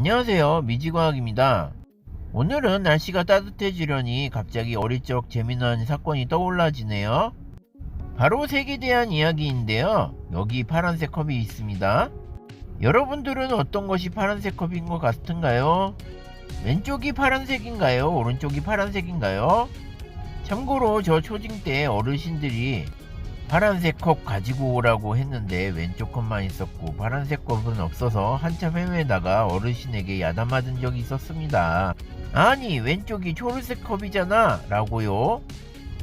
안녕하세요, 미지과학입니다. 오늘은 날씨가 따뜻해지려니 갑자기 어릴 적 재미난 사건이 떠올라지네요. 바로 색에 대한 이야기인데요. 여기 파란색 컵이 있습니다. 여러분들은 어떤 것이 파란색 컵인 것 같은가요? 왼쪽이 파란색인가요? 오른쪽이 파란색인가요? 참고로 저 초딩 때 어르신들이 파란색 컵 가지고 오라고 했는데 왼쪽 컵만 있었고 파란색 컵은 없어서 한참 헤매다가 어르신에게 야단맞은 적이 있었습니다. 아니, 왼쪽이 초록색 컵이잖아 라고요.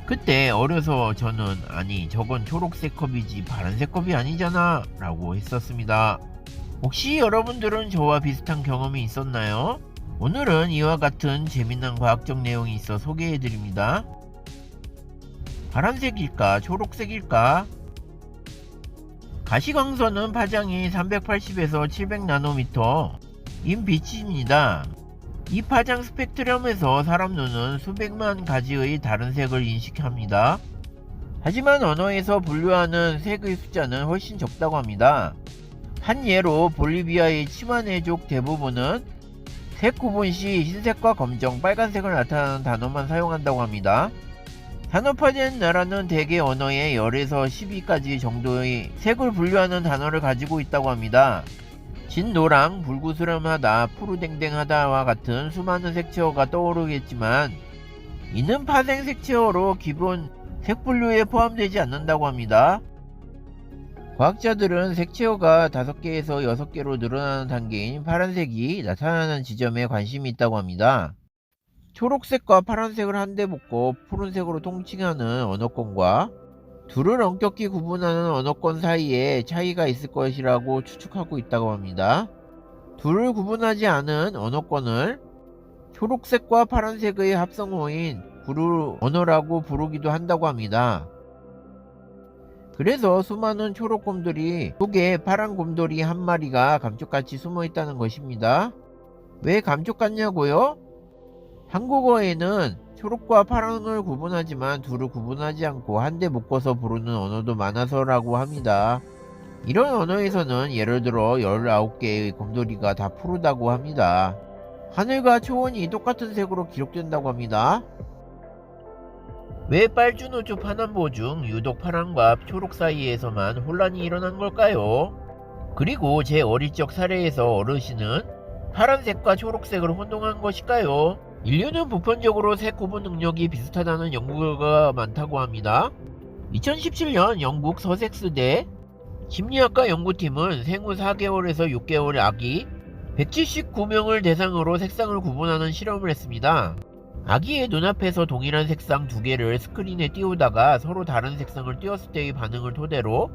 그때 어려서 저는 아니, 저건 초록색 컵이지 파란색 컵이 아니잖아 라고 했었습니다. 혹시 여러분들은 저와 비슷한 경험이 있었나요? 오늘은 이와 같은 재미난 과학적 내용이 있어 소개해드립니다. 파란색일까 초록색일까? 가시광선은 파장이 380에서 700나노미터인 빛입니다. 이 파장 스펙트럼에서 사람 눈은 수백만 가지의 다른 색을 인식합니다. 하지만 언어에서 분류하는 색의 숫자는 훨씬 적다고 합니다. 한 예로 볼리비아의 치마네족 대부분은 색 구분 시 흰색과 검정, 빨간색을 나타내는 단어만 사용한다고 합니다. 산업화된 나라는 대개 언어의 10에서 12가지 정도의 색을 분류하는 단어를 가지고 있다고 합니다. 진노랑, 불구스름하다, 푸르댕댕하다와 같은 수많은 색채어가 떠오르겠지만 이는 파생 색채어로 기본 색 분류에 포함되지 않는다고 합니다. 과학자들은 색채어가 5개에서 6개로 늘어나는 단계인 파란색이 나타나는 지점에 관심이 있다고 합니다. 초록색과 파란색을 한데 묶고 푸른색으로 통칭하는 언어권과 둘을 엄격히 구분하는 언어권 사이에 차이가 있을 것이라고 추측하고 있다고 합니다. 둘을 구분하지 않은 언어권을 초록색과 파란색의 합성어인 구루 언어라고 부르기도 한다고 합니다. 그래서 수많은 초록곰돌이 속에 파란 곰돌이 한 마리가 감쪽같이 숨어 있다는 것입니다. 왜 감쪽 같냐고요? 한국어에는 초록과 파랑을 구분하지만 둘을 구분하지 않고 한데 묶어서 부르는 언어도 많아서라고 합니다. 이런 언어에서는 예를 들어 19개의 곰돌이가 다 푸르다고 합니다. 하늘과 초원이 똑같은 색으로 기록된다고 합니다. 왜 빨주노초 파남보 중 유독 파랑과 초록 사이에서만 혼란이 일어난 걸까요? 그리고 제 어릴 적 사례에서 어르신은 파란색과 초록색을 혼동한 것일까요? 인류는 보편적으로 색 구분 능력이 비슷하다는 연구가 많다고 합니다. 2017년 영국 서섹스대 심리학과 연구팀은 생후 4개월에서 6개월의 아기 179명을 대상으로 색상을 구분하는 실험을 했습니다. 아기의 눈앞에서 동일한 색상 2개를 스크린에 띄우다가 서로 다른 색상을 띄웠을 때의 반응을 토대로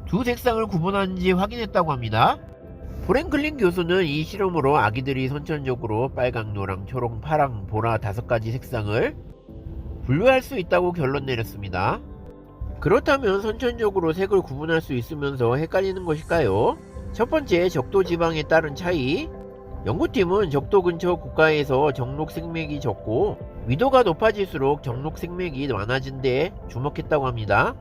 두 색상을 구분하는지 확인했다고 합니다. 프랭클린 교수는 이 실험으로 아기들이 선천적으로 빨강, 노랑, 초록, 파랑, 보라 5가지 색상을 분류할 수 있다고 결론 내렸습니다. 그렇다면 선천적으로 색을 구분할 수 있으면서 헷갈리는 것일까요? 첫 번째, 적도 지방에 따른 차이. 연구팀은 적도 근처 국가에서 정록 색맥이 적고 위도가 높아질수록 정록 색맥이 많아진 데 주목했다고 합니다.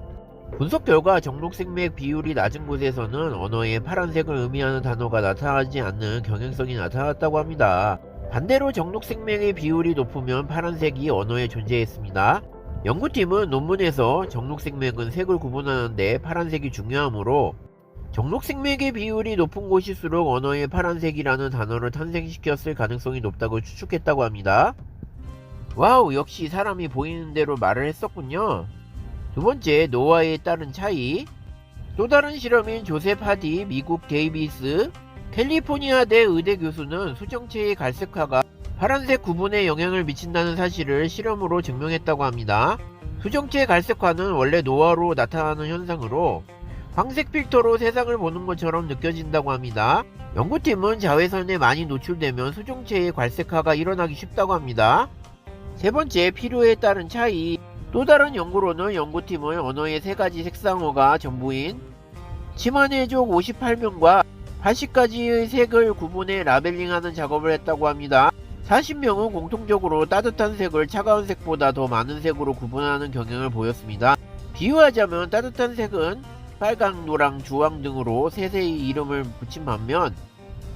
분석 결과 정록 색맥 비율이 낮은 곳에서는 언어에 파란색을 의미하는 단어가 나타나지 않는 경향성이 나타났다고 합니다. 반대로 정록 색맥의 비율이 높으면 파란색이 언어에 존재했습니다. 연구팀은 논문에서 정록 색맥은 색을 구분하는데 파란색이 중요하므로 정록 색맥의 비율이 높은 곳일수록 언어에 파란색이라는 단어를 탄생시켰을 가능성이 높다고 추측했다고 합니다. 와우, 역시 사람이 보이는 대로 말을 했었군요. 두 번째, 노화에 따른 차이. 또 다른 실험인 조셉 하디 미국 데이비스 캘리포니아대 의대 교수는 수정체의 갈색화가 파란색 구분에 영향을 미친다는 사실을 실험으로 증명했다고 합니다. 수정체 갈색화는 원래 노화로 나타나는 현상으로 황색 필터로 세상을 보는 것처럼 느껴진다고 합니다. 연구팀은 자외선에 많이 노출되면 수정체의 갈색화가 일어나기 쉽다고 합니다. 세 번째, 필요에 따른 차이. 또 다른 연구로는 연구팀은 언어의 3가지 색상어가 전부인 치마네족 58명과 80가지의 색을 구분해 라벨링하는 작업을 했다고 합니다. 40명은 공통적으로 따뜻한 색을 차가운 색보다 더 많은 색으로 구분하는 경향을 보였습니다. 비유하자면 따뜻한 색은 빨강, 노랑, 주황 등으로 세세히 이름을 붙인 반면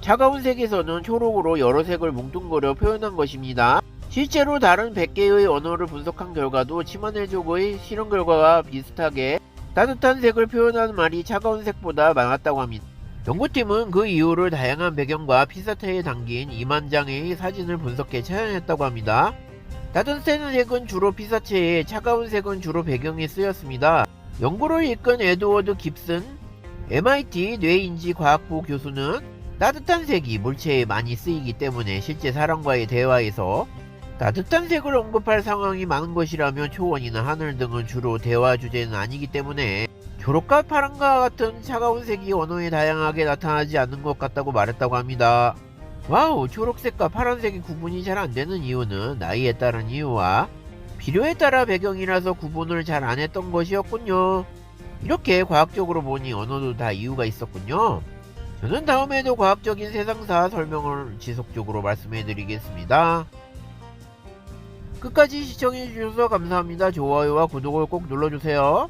차가운 색에서는 초록으로 여러 색을 뭉뚱그려 표현한 것입니다. 실제로 다른 100개의 언어를 분석한 결과도 치마네족의 실험 결과와 비슷하게 따뜻한 색을 표현하는 말이 차가운 색보다 많았다고 합니다. 연구팀은 그 이유를 다양한 배경과 피사체에 담긴 2만 장의 사진을 분석해 찾아냈다고 합니다. 따뜻한 색은 주로 피사체에, 차가운 색은 주로 배경에 쓰였습니다. 연구를 이끈 에드워드 깁슨 MIT 뇌인지과학부 교수는 따뜻한 색이 물체에 많이 쓰이기 때문에 실제 사람과의 대화에서 따뜻한 색을 언급할 상황이 많은 것이라면 초원이나 하늘 등은 주로 대화 주제는 아니기 때문에 초록과 파란과 같은 차가운 색이 언어에 다양하게 나타나지 않는 것 같다고 말했다고 합니다. 와우, 초록색과 파란색이 구분이 잘 안되는 이유는 나이에 따른 이유와 필요에 따라 배경이라서 구분을 잘 안했던 것이었군요. 이렇게 과학적으로 보니 언어도 다 이유가 있었군요. 저는 다음에도 과학적인 세상사 설명을 지속적으로 말씀해드리겠습니다. 끝까지 시청해주셔서 감사합니다. 좋아요와 구독을 꼭 눌러주세요.